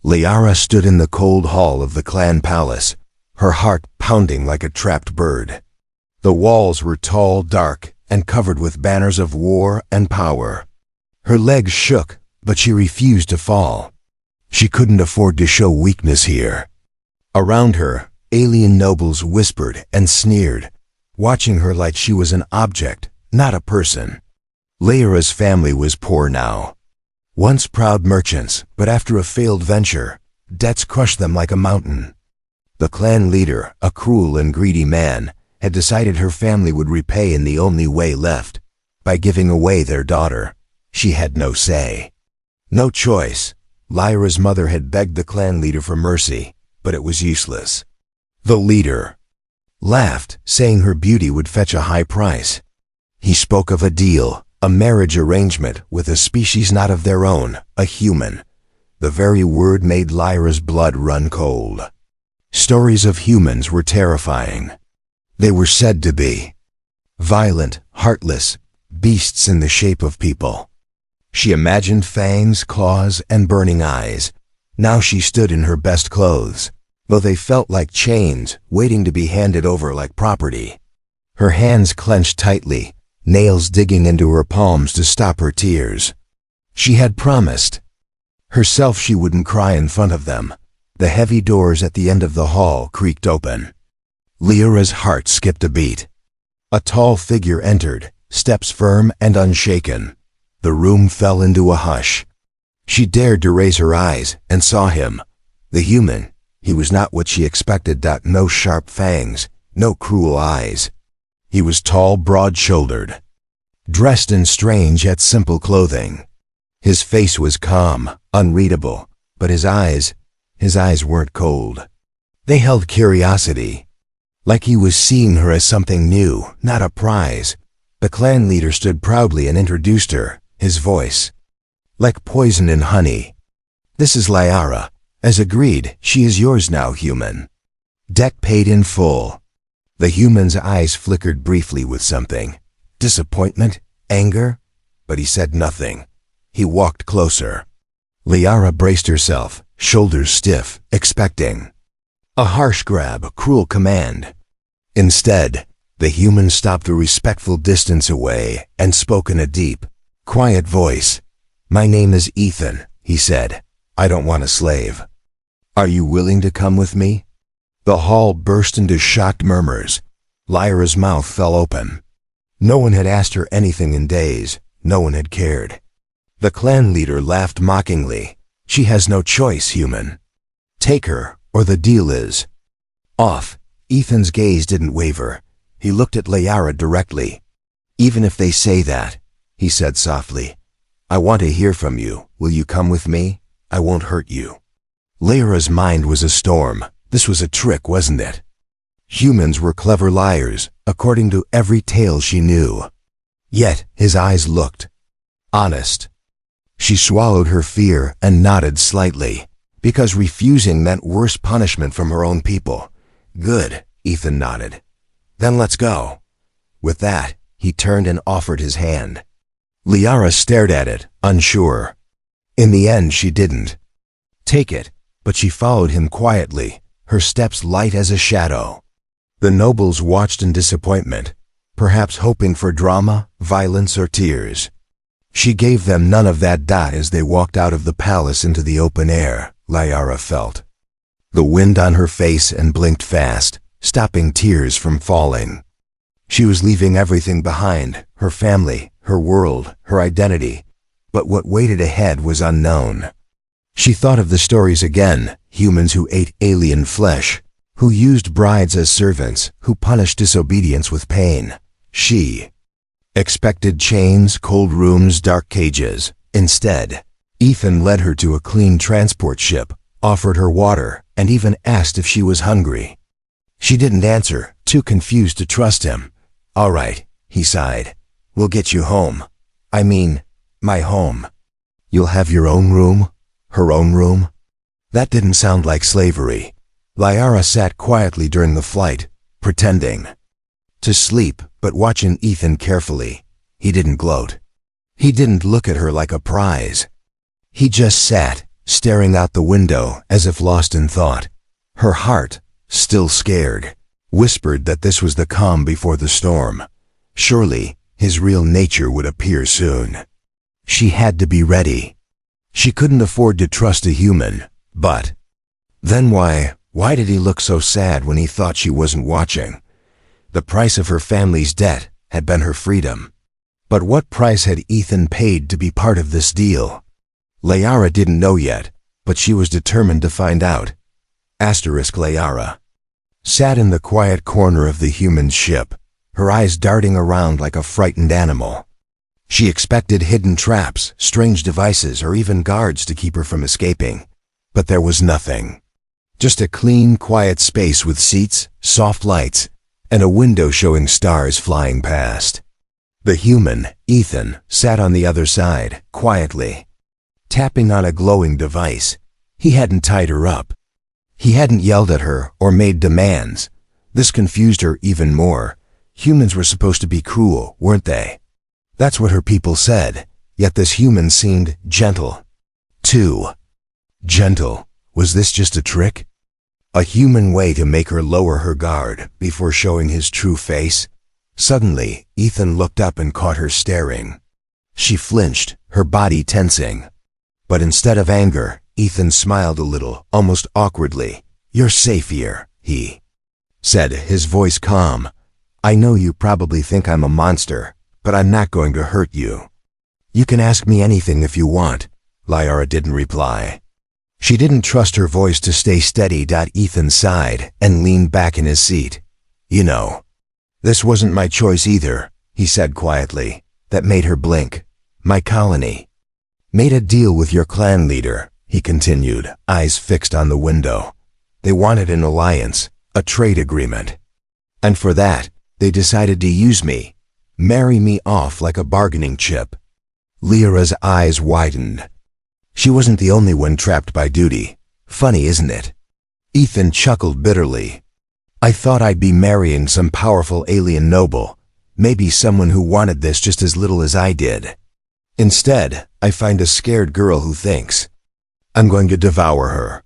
Liara stood in the cold hall of the clan palace, her heart pounding like a trapped bird. The walls were tall, dark, and covered with banners of war and power. Her legs shook, but she refused to fall. She couldn't afford to show weakness here. Around her, alien nobles whispered and sneered, watching her like she was an object, not a person. Liara's family was poor now. Once proud merchants, but after a failed venture, debts crushed them like a mountain. The clan leader, a cruel and greedy man, had decided her family would repay in the only way left, by giving away their daughter. She had no say. No choice. Lyra's mother had begged the clan leader for mercy, but it was useless. The leader laughed, saying her beauty would fetch a high price. He spoke of a deal, a marriage arrangement with a species not of their own, a human. The very word made Lyra's blood run cold. Stories of humans were terrifying. They were said to be violent, heartless, beasts in the shape of people. She imagined fangs, claws, and burning eyes. Now she stood in her best clothes, though they felt like chains, waiting to be handed over like property. Her hands clenched tightly, nails digging into her palms to stop her tears. She had promised herself she wouldn't cry in front of them. The heavy doors at the end of the hall creaked open. Lyra's heart skipped a beat. A tall figure entered, steps firm and unshaken. The room fell into a hush. She dared to raise her eyes and saw him. The human. He was not what she expected. No sharp fangs, no cruel eyes. He was tall, broad-shouldered, dressed in strange yet simple clothing. His face was calm, unreadable, but his eyes weren't cold. They held curiosity, like he was seeing her as something new, not a prize. The clan leader stood proudly and introduced her, his voice like poison in honey. "This is Lyara. As agreed, she is yours now, human." Debt paid in full. The human's eyes flickered briefly with something. Disappointment? Anger? But he said nothing. He walked closer. Lyara braced herself, shoulders stiff, expecting a harsh grab, a cruel command. Instead, the human stopped a respectful distance away and spoke in a deep, quiet voice. "My name is Ethan," he said. "I don't want a slave. Are you willing to come with me?" The hall burst into shocked murmurs. Lyra's mouth fell open. No one had asked her anything in days. No one had cared. The clan leader laughed mockingly. "She has no choice, human. Take her, or the deal is off." Ethan's gaze didn't waver. He looked at Lyara directly. "Even if they say that," he said softly, "I want to hear from you. Will you come with me? I won't hurt you." Lyra's mind was a storm. This was a trick, wasn't it? Humans were clever liars, according to every tale she knew. Yet his eyes looked honest. She swallowed her fear and nodded slightly, because refusing meant worse punishment from her own people. "Good," Ethan nodded. "Then let's go." With that, he turned and offered his hand. Lyara stared at it, unsure. In the end, she didn't take it, but she followed him quietly, her steps light as a shadow. The nobles watched in disappointment, perhaps hoping for drama, violence, or tears. She gave them none of that. As they walked out of the palace into the open air, Lyara felt the wind on her face and blinked fast, stopping tears from falling. She was leaving everything behind, her family, her world, her identity, but what waited ahead was unknown. She thought of the stories again, humans who ate alien flesh, who used brides as servants, who punished disobedience with pain. She expected chains, cold rooms, dark cages. Instead, Ethan led her to a clean transport ship, offered her water, and even asked if she was hungry. She didn't answer, too confused to trust him. "All right," he sighed. "We'll get you home. I mean, my home. You'll have your own room?" Her own room? That didn't sound like slavery. Lyara sat quietly during the flight, pretending to sleep, but watching Ethan carefully. He didn't gloat. He didn't look at her like a prize. He just sat, staring out the window as if lost in thought. Her heart, still scared, whispered that this was the calm before the storm. Surely, his real nature would appear soon. She had to be ready. She couldn't afford to trust a human, but then why did he look so sad when he thought she wasn't watching? The price of her family's debt had been her freedom. But what price had Ethan paid to be part of this deal? Liara didn't know yet, but she was determined to find out. Liara sat in the quiet corner of the human ship, her eyes darting around like a frightened animal. She expected hidden traps, strange devices, or even guards to keep her from escaping. But there was nothing. Just a clean, quiet space with seats, soft lights, and a window showing stars flying past. The human, Ethan, sat on the other side, quietly, tapping on a glowing device. He hadn't tied her up. He hadn't yelled at her or made demands. This confused her even more. Humans were supposed to be cruel, weren't they? That's what her people said, yet this human seemed gentle. Too gentle. Was this just a trick? A human way to make her lower her guard before showing his true face? Suddenly, Ethan looked up and caught her staring. She flinched, her body tensing. But instead of anger, Ethan smiled a little, almost awkwardly. "You're safe here," he said, his voice calm. "I know you probably think I'm a monster, but I'm not going to hurt you. You can ask me anything if you want." Liara didn't reply. She didn't trust her voice to stay steady. Ethan sighed and leaned back in his seat. "You know, this wasn't my choice either," he said quietly. That made her blink. "My colony made a deal with your clan leader," he continued, eyes fixed on the window. "They wanted an alliance, a trade agreement. And for that, they decided to use me, marry me off like a bargaining chip." Liara's eyes widened. She wasn't the only one trapped by duty. Funny, isn't it? Ethan chuckled bitterly. "I thought I'd be marrying some powerful alien noble, maybe someone who wanted this just as little as I did. Instead, I find a scared girl who thinks I'm going to devour her."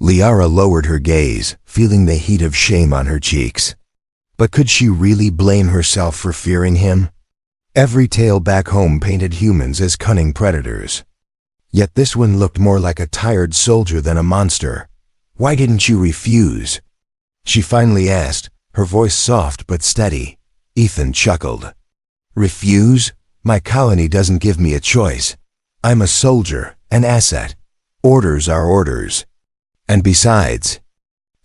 Liara lowered her gaze, feeling the heat of shame on her cheeks. But could she really blame herself for fearing him? Every tale back home painted humans as cunning predators. Yet this one looked more like a tired soldier than a monster. "Why didn't you refuse?" she finally asked, her voice soft but steady. Ethan chuckled. "Refuse? My colony doesn't give me a choice. I'm a soldier, an asset. Orders are orders. And besides,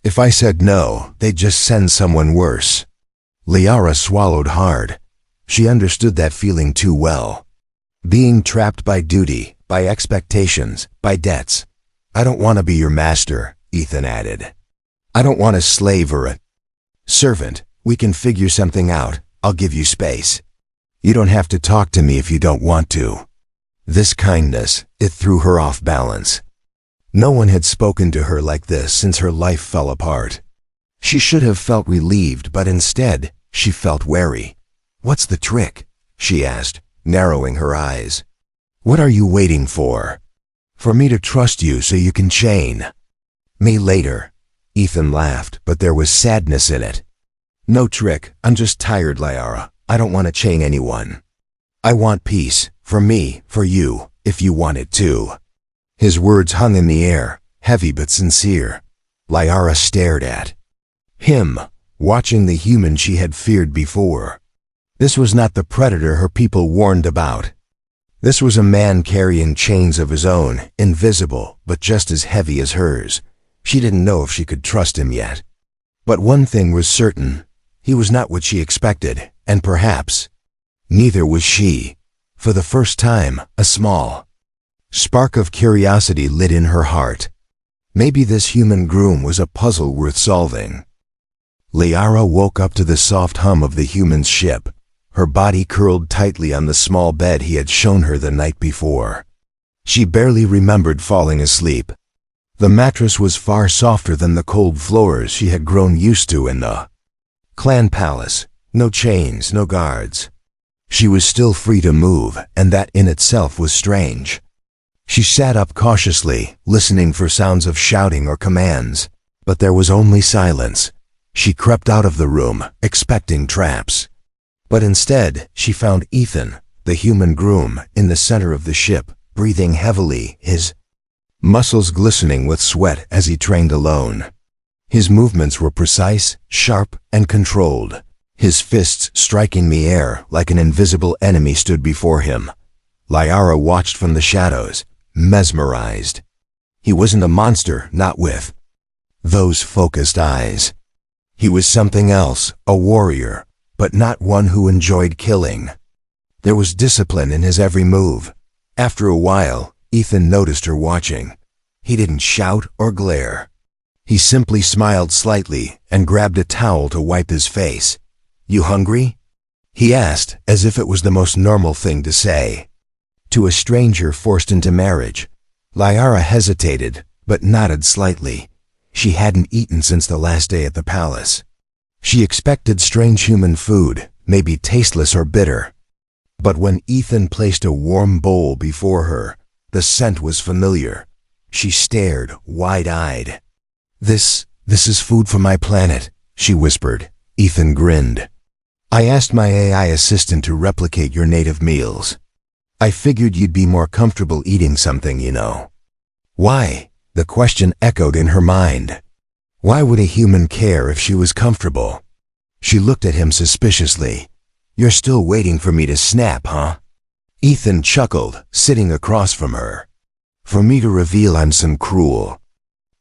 if I said no, they'd just send someone worse." Liara swallowed hard. She understood that feeling too well. Being trapped by duty, by expectations, by debts. "I don't want to be your master," Ethan added. "I don't want a slave or a servant. We can figure something out. I'll give you space. You don't have to talk to me if you don't want to." This kindness, it threw her off balance. No one had spoken to her like this since her life fell apart. She should have felt relieved, but instead, she felt wary. "What's the trick?" she asked, narrowing her eyes. "What are you waiting for? For me to trust you so you can chain me later?" Ethan laughed, but there was sadness in it. "No trick. I'm just tired, Liara. I don't want to chain anyone. I want peace, for me, for you, if you want it too." His words hung in the air, heavy but sincere. Liara stared at him, watching the human she had feared before. This was not the predator her people warned about. This was a man carrying chains of his own, invisible, but just as heavy as hers. She didn't know if she could trust him yet. But one thing was certain. He was not what she expected, and perhaps neither was she. For the first time, a small spark of curiosity lit in her heart. Maybe this human groom was a puzzle worth solving. Liara woke up to the soft hum of the human's ship. Her body curled tightly on the small bed he had shown her the night before. She barely remembered falling asleep. The mattress was far softer than the cold floors she had grown used to in the clan palace. No chains, no guards. She was still free to move, and that in itself was strange. She sat up cautiously, listening for sounds of shouting or commands. But there was only silence. She crept out of the room, expecting traps. But instead, she found Ethan, the human groom, in the center of the ship, breathing heavily, his muscles glistening with sweat as he trained alone. His movements were precise, sharp, and controlled. His fists striking the air like an invisible enemy stood before him. Liara watched from the shadows, mesmerized. He wasn't a monster, not with those focused eyes. He was something else, a warrior, but not one who enjoyed killing. There was discipline in his every move. After a while, Ethan noticed her watching. He didn't shout or glare. He simply smiled slightly and grabbed a towel to wipe his face. "You hungry?" he asked, as if it was the most normal thing to say. To a stranger forced into marriage, Liara hesitated, but nodded slightly. She hadn't eaten since the last day at the palace. She expected strange human food, maybe tasteless or bitter. But when Ethan placed a warm bowl before her, the scent was familiar. She stared, wide-eyed. This is food from my planet," she whispered. Ethan grinned. "I asked my AI assistant to replicate your native meals. I figured you'd be more comfortable eating something, you know." "Why?" The question echoed in her mind. Why would a human care if she was comfortable? She looked at him suspiciously. "You're still waiting for me to snap, huh?" Ethan chuckled, sitting across from her. "For me to reveal I'm some cruel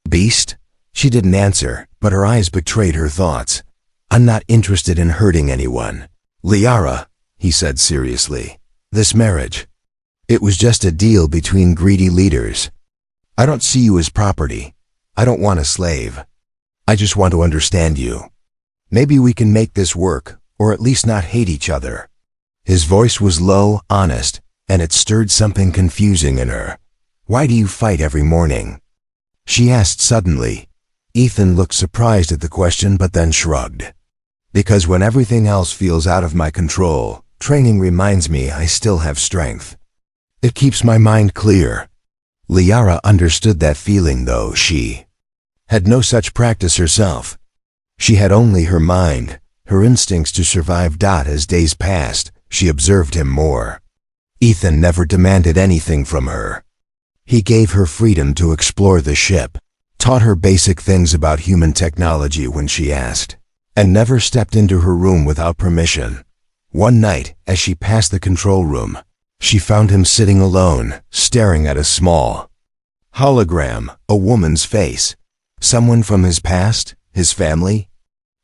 beast?" She didn't answer, but her eyes betrayed her thoughts. "I'm not interested in hurting anyone." "Liara," he said seriously, "this marriage, it was just a deal between greedy leaders. I don't see you as property. I don't want a slave. I just want to understand you. Maybe we can make this work, or at least not hate each other." His voice was low, honest, and it stirred something confusing in her. "Why do you fight every morning?" she asked suddenly. Ethan looked surprised at the question but then shrugged. "Because when everything else feels out of my control, training reminds me I still have strength. It keeps my mind clear." Liara understood that feeling, though she had no such practice herself. She had only her mind, her instincts to survive. As days passed, she observed him more. Ethan never demanded anything from her. He gave her freedom to explore the ship, taught her basic things about human technology when she asked, and never stepped into her room without permission. One night, as she passed the control room, she found him sitting alone, staring at a small hologram, a woman's face. Someone from his past, his family?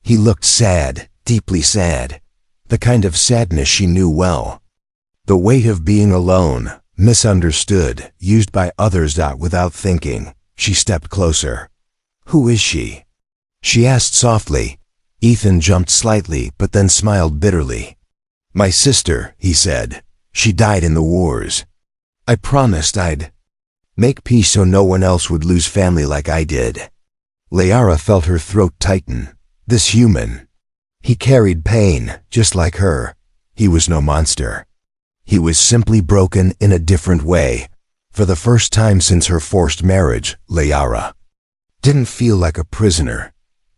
He looked sad, deeply sad, the kind of sadness she knew well. The weight of being alone, misunderstood, used by others. Without thinking, she stepped closer. "Who is she?" she asked softly. Ethan jumped slightly but then smiled bitterly. "My sister," he said. "She died in the wars. I promised I'd make peace so no one else would lose family like I did." Liara felt her throat tighten. This human, he carried pain, just like her. He was no monster. He was simply broken in a different way. For the first time since her forced marriage, Liara didn't feel like a prisoner.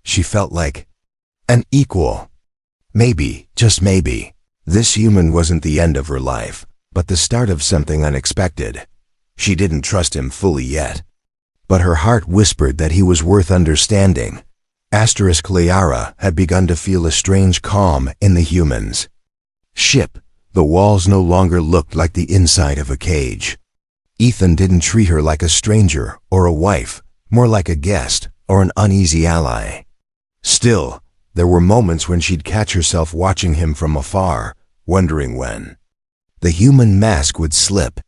She felt like an equal. Maybe, just maybe, this human wasn't the end of her life, but the start of something unexpected. She didn't trust him fully yet, but her heart whispered that he was worth understanding. Liara had begun to feel a strange calm in the humans. Ship, the walls no longer looked like the inside of a cage. Ethan didn't treat her like a stranger or a wife, more like a guest or an uneasy ally. Still, there were moments when she'd catch herself watching him from afar, wondering when the human mask would slip.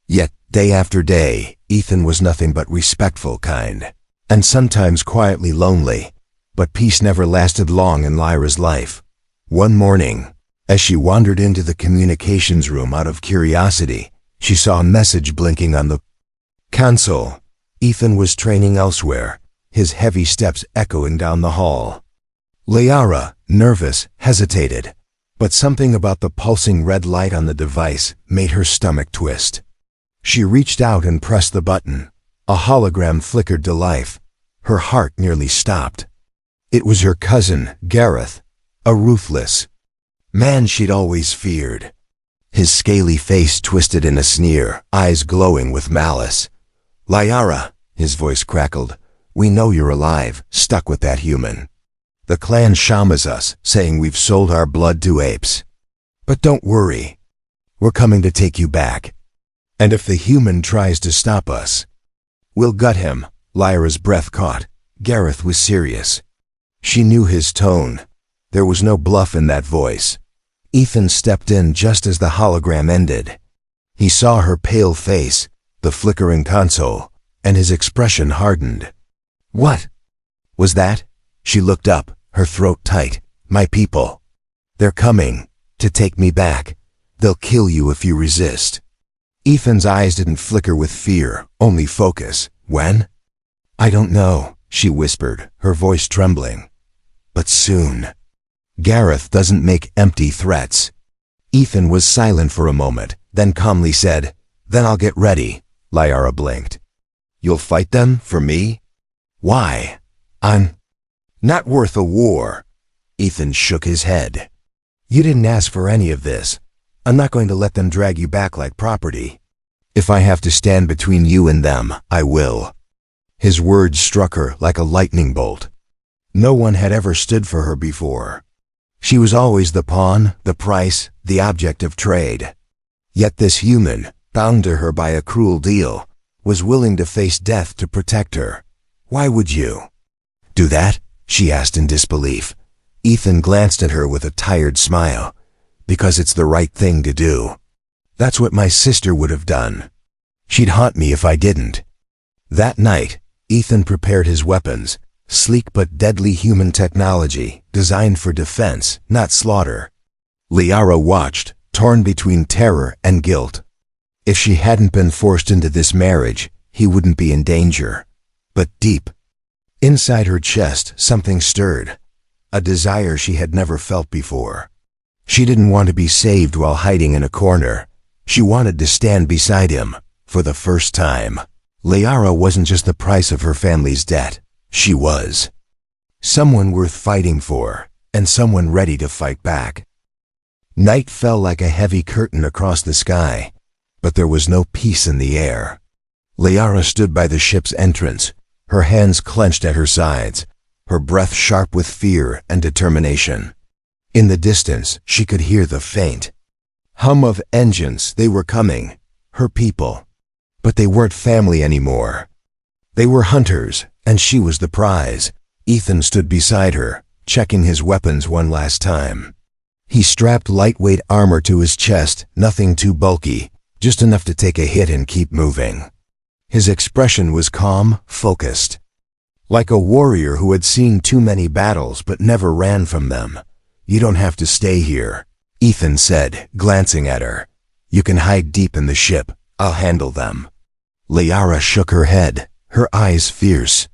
Yet, day after day, Ethan was nothing but respectful kind, and sometimes quietly lonely. But peace never lasted long in Lyra's life. One morning, as she wandered into the communications room out of curiosity, she saw a message blinking on the console. Ethan was training elsewhere, his heavy steps echoing down the hall. Liara, nervous, hesitated, but something about the pulsing red light on the device made her stomach twist. She reached out and pressed the button. A hologram flickered to life. Her heart nearly stopped. It was her cousin, Gareth, a ruthless man she'd always feared. His scaly face twisted in a sneer, eyes glowing with malice. "Liara," his voice crackled, "we know you're alive, stuck with that human. The clan shamas us, saying we've sold our blood to apes. But don't worry. We're coming to take you back. And if the human tries to stop us, we'll gut him." Lyra's breath caught. Gareth was serious. She knew his tone. There was no bluff in that voice. Ethan stepped in just as the hologram ended. He saw her pale face, the flickering console, and his expression hardened. "What was that?" She looked up, her throat tight. "My people. They're coming to take me back. They'll kill you if you resist." Ethan's eyes didn't flicker with fear, only focus. "When?" "I don't know," she whispered, her voice trembling. "But soon. Gareth doesn't make empty threats." Ethan was silent for a moment, then calmly said, "Then I'll get ready." Liara blinked. "You'll fight them for me?" "Why? I'm not worth a war." Ethan shook his head. "You didn't ask for any of this. I'm not going to let them drag you back like property. If I have to stand between you and them, I will." His words struck her like a lightning bolt. No one had ever stood for her before. She was always the pawn, the price, the object of trade. Yet this human, bound to her by a cruel deal, was willing to face death to protect her. "Why would you do that?" she asked in disbelief. Ethan glanced at her with a tired smile. "Because it's the right thing to do. That's what my sister would have done. She'd haunt me if I didn't." That night, Ethan prepared his weapons, sleek but deadly human technology, designed for defense, not slaughter. Liara watched, torn between terror and guilt. If she hadn't been forced into this marriage, he wouldn't be in danger. But deep inside her chest, something stirred, a desire she had never felt before. She didn't want to be saved while hiding in a corner. She wanted to stand beside him, for the first time. Liara wasn't just the price of her family's debt. She was someone worth fighting for, and someone ready to fight back. Night fell like a heavy curtain across the sky, but there was no peace in the air. Liara stood by the ship's entrance, her hands clenched at her sides, her breath sharp with fear and determination. In the distance, she could hear the faint hum of engines. They were coming, her people. But they weren't family anymore. They were hunters, and she was the prize. Ethan stood beside her, checking his weapons one last time. He strapped lightweight armor to his chest, nothing too bulky, just enough to take a hit and keep moving. His expression was calm, focused, like a warrior who had seen too many battles but never ran from them. "You don't have to stay here," Ethan said, glancing at her. "You can hide deep in the ship. I'll handle them." Liara shook her head, her eyes fierce.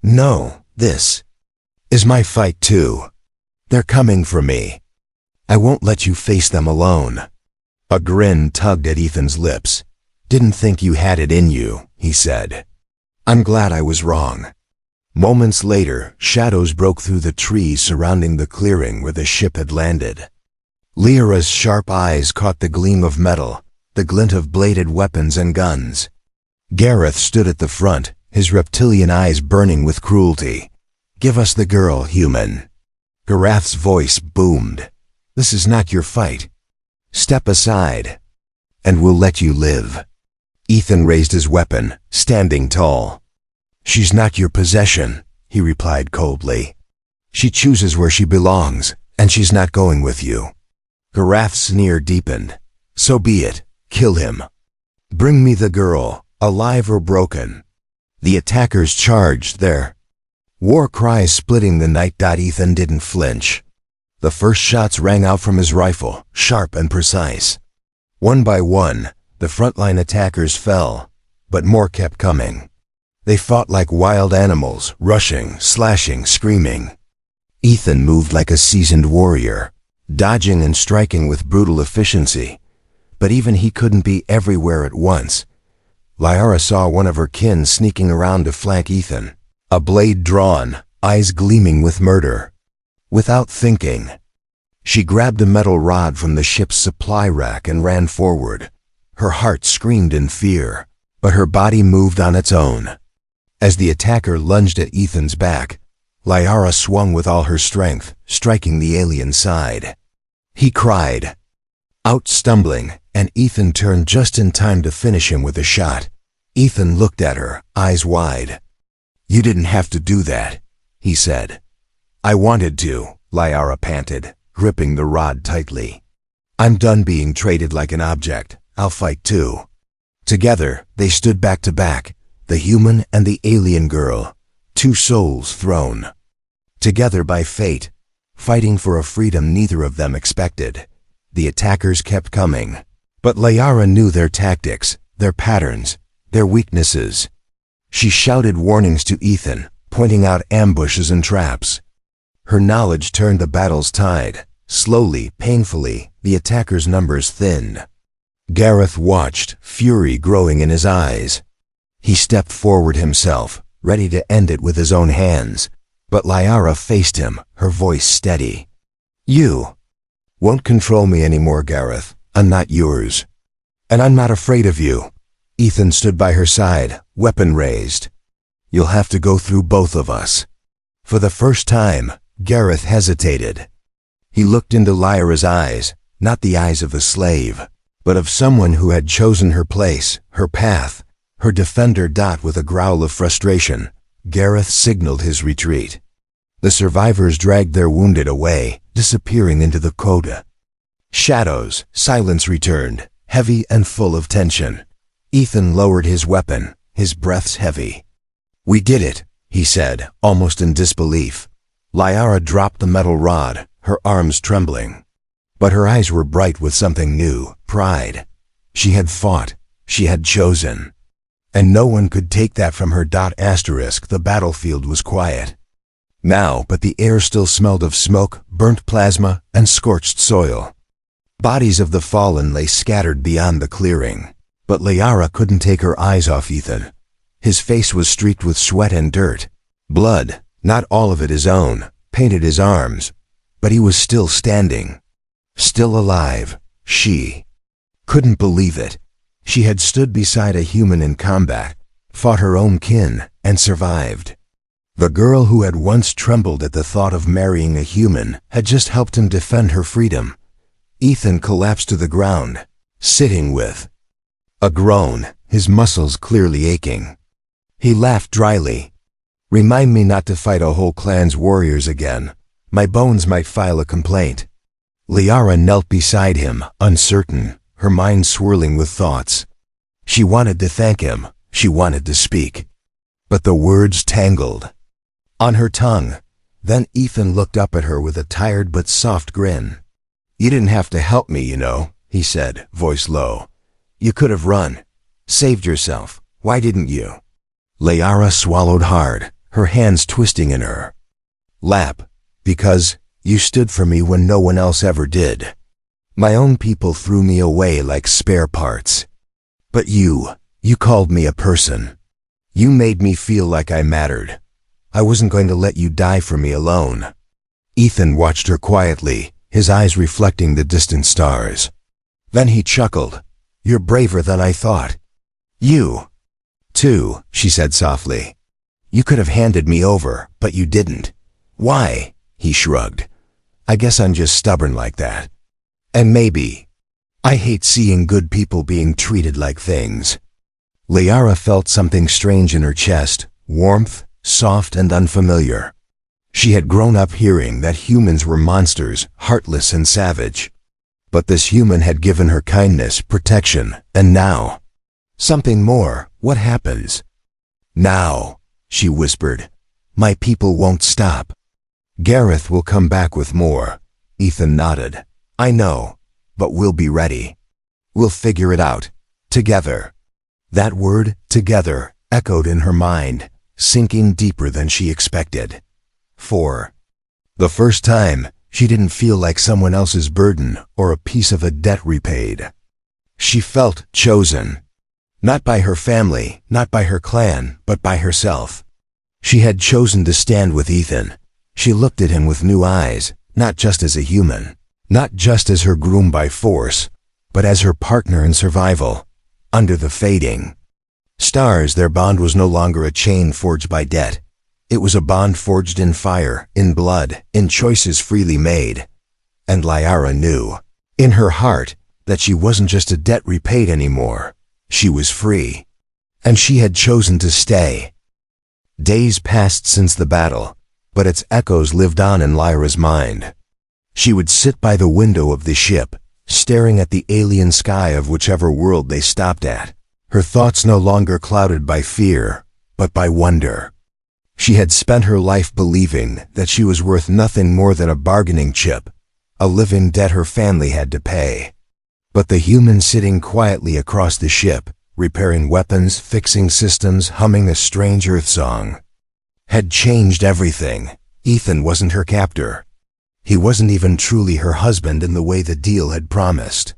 "No, this is my fight too. They're coming for me. I won't let you face them alone." A grin tugged at Ethan's lips. "Didn't think you had it in you," he said. "I'm glad I was wrong." Moments later, shadows broke through the trees surrounding the clearing where the ship had landed. Liara's sharp eyes caught the gleam of metal, the glint of bladed weapons and guns. Gareth stood at the front, his reptilian eyes burning with cruelty. "Give us the girl, human." Gareth's voice boomed. "This is not your fight. Step aside, and we'll let you live." Ethan raised his weapon, standing tall. "She's not your possession," he replied coldly. "She chooses where she belongs, and she's not going with you." Gareth's sneer deepened. "So be it. Kill him. Bring me the girl, alive or broken." The attackers charged, their war cries splitting the night. Ethan didn't flinch. The first shots rang out from his rifle, sharp and precise. One by one, the frontline attackers fell, but more kept coming. They fought like wild animals, rushing, slashing, screaming. Ethan moved like a seasoned warrior, dodging and striking with brutal efficiency. But even he couldn't be everywhere at once. Liara saw one of her kin sneaking around to flank Ethan, a blade drawn, eyes gleaming with murder. Without thinking, she grabbed a metal rod from the ship's supply rack and ran forward. Her heart screamed in fear, but her body moved on its own. As the attacker lunged at Ethan's back, Liara swung with all her strength, striking the alien's side. He cried, out stumbling, and Ethan turned just in time to finish him with a shot. Ethan looked at her, eyes wide. "You didn't have to do that," he said. "I wanted to," Liara panted, gripping the rod tightly. "I'm done being traded like an object. I'll fight too." Together, they stood back to back, the human and the alien girl, two souls thrown. Together by fate, fighting for a freedom neither of them expected. The attackers kept coming, but Liara knew their tactics, their patterns, their weaknesses. She shouted warnings to Ethan, pointing out ambushes and traps. Her knowledge turned the battle's tide. Slowly, painfully, the attackers' numbers thinned. Gareth watched, fury growing in his eyes. He stepped forward himself, ready to end it with his own hands, but Liara faced him, her voice steady. "You won't control me anymore, Gareth. I'm not yours. And I'm not afraid of you." Ethan stood by her side, weapon raised. "You'll have to go through both of us." For the first time, Gareth hesitated. He looked into Liara's eyes, not the eyes of a slave, but of someone who had chosen her place, her path, her defender. With a growl of frustration, Gareth signaled his retreat. The survivors dragged their wounded away, disappearing into the coda. Shadows, silence returned, heavy and full of tension. Ethan lowered his weapon, his breaths heavy. "We did it," he said, almost in disbelief. Liara dropped the metal rod, her arms trembling. But her eyes were bright with something new, pride. She had fought, she had chosen. And no one could take that from her. The battlefield was quiet now, but the air still smelled of smoke, burnt plasma, and scorched soil. Bodies of the fallen lay scattered beyond the clearing, but Liara couldn't take her eyes off Ethan. His face was streaked with sweat and dirt. Blood, not all of it his own, painted his arms, but he was still standing. Still alive. She couldn't believe it. She had stood beside a human in combat, fought her own kin, and survived. The girl who had once trembled at the thought of marrying a human had just helped him defend her freedom. Ethan collapsed to the ground, sitting with a groan, his muscles clearly aching. He laughed dryly. "Remind me not to fight a whole clan's warriors again. My bones might file a complaint." Liara knelt beside him, uncertain, her mind swirling with thoughts. She wanted to thank him, she wanted to speak. But the words tangled on her tongue. Then Ethan looked up at her with a tired but soft grin. "You didn't have to help me, you know," he said, voice low. "You could have run, saved yourself. Why didn't you?" Liara swallowed hard, her hands twisting in her lap. "Because you stood for me when no one else ever did. My own people threw me away like spare parts. But you called me a person. You made me feel like I mattered. I wasn't going to let you die for me alone." Ethan watched her quietly, his eyes reflecting the distant stars. Then he chuckled. "You're braver than I thought." "You, too," she said softly. "You could have handed me over, but you didn't." "Why?" he shrugged. "I guess I'm just stubborn like that. And maybe I hate seeing good people being treated like things." Liara felt something strange in her chest, warmth, soft and unfamiliar. She had grown up hearing that humans were monsters, heartless and savage. But this human had given her kindness, protection, and now something more. "What happens now?" she whispered. "My people won't stop." "Gareth will come back with more." Ethan nodded. "I know, but we'll be ready. We'll figure it out. Together." That word, together, echoed in her mind, sinking deeper than she expected. For the first time, she didn't feel like someone else's burden or a piece of a debt repaid. She felt chosen. Not by her family, not by her clan, but by herself. She had chosen to stand with Ethan. She looked at him with new eyes, not just as a human, not just as her groom by force, but as her partner in survival. Under the fading stars, their bond was no longer a chain forged by debt. It was a bond forged in fire, in blood, in choices freely made. And Liara knew, in her heart, that she wasn't just a debt repaid anymore. She was free. And she had chosen to stay. Days passed since the battle, but its echoes lived on in Lyra's mind. She would sit by the window of the ship, staring at the alien sky of whichever world they stopped at, her thoughts no longer clouded by fear, but by wonder. She had spent her life believing that she was worth nothing more than a bargaining chip, a living debt her family had to pay. But the human sitting quietly across the ship, repairing weapons, fixing systems, humming a strange earth song, had changed everything. Ethan wasn't her captor. He wasn't even truly her husband in the way the deal had promised.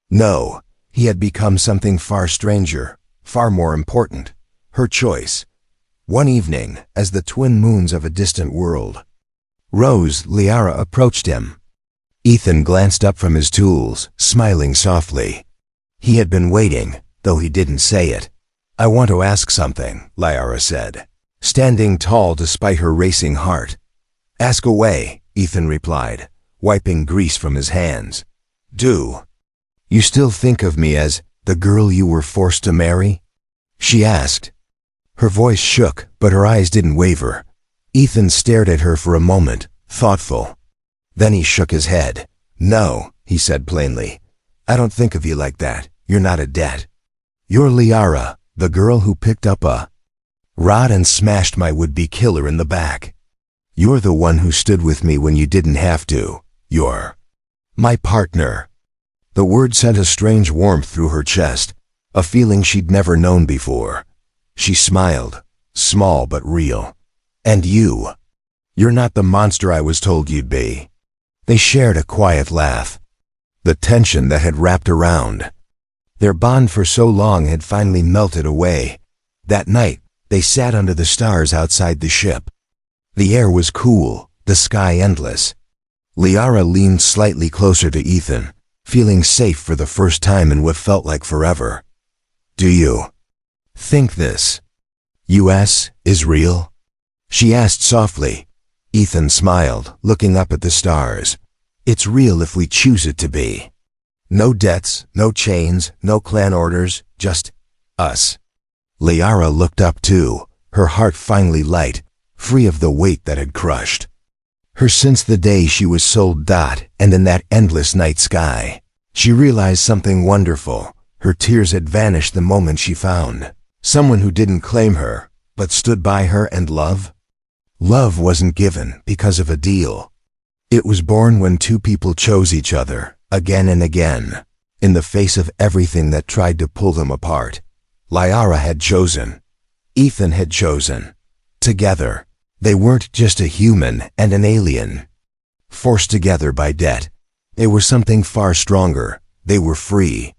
No, he had become something far stranger, far more important. Her choice. One evening, as the twin moons of a distant world rose, Liara approached him. Ethan glanced up from his tools, smiling softly. He had been waiting, though he didn't say it. "I want to ask something," Liara said, standing tall despite her racing heart. "Ask away," Ethan replied, wiping grease from his hands. "Do you still think of me as the girl you were forced to marry?" she asked. Her voice shook, but her eyes didn't waver. Ethan stared at her for a moment, thoughtful. Then he shook his head. "No," he said plainly. "I don't think of you like that. You're not a debt. You're Liara, the girl who picked up a rod and smashed my would-be killer in the back. You're the one who stood with me when you didn't have to. You're my partner." The word sent a strange warmth through her chest, a feeling she'd never known before. She smiled, small but real. "And you're not the monster I was told you'd be." They shared a quiet laugh. The tension that had wrapped around their bond for so long had finally melted away. That night, they sat under the stars outside the ship. The air was cool, the sky endless. Liara leaned slightly closer to Ethan, feeling safe for the first time in what felt like forever. "Do you think this US is real?" she asked softly. Ethan smiled, looking up at the stars. "It's real if we choose it to be. No debts, no chains, no clan orders, just us." Liara looked up too, her heart finally light, free of the weight that had crushed her since the day she was sold. And in that endless night sky, she realized something wonderful. Her tears had vanished the moment she found someone who didn't claim her, but stood by her. And love? Love wasn't given because of a deal. It was born when two people chose each other, again and again, in the face of everything that tried to pull them apart. Liara had chosen. Ethan had chosen. Together, they weren't just a human and an alien, forced together by debt. They were something far stronger. They were free.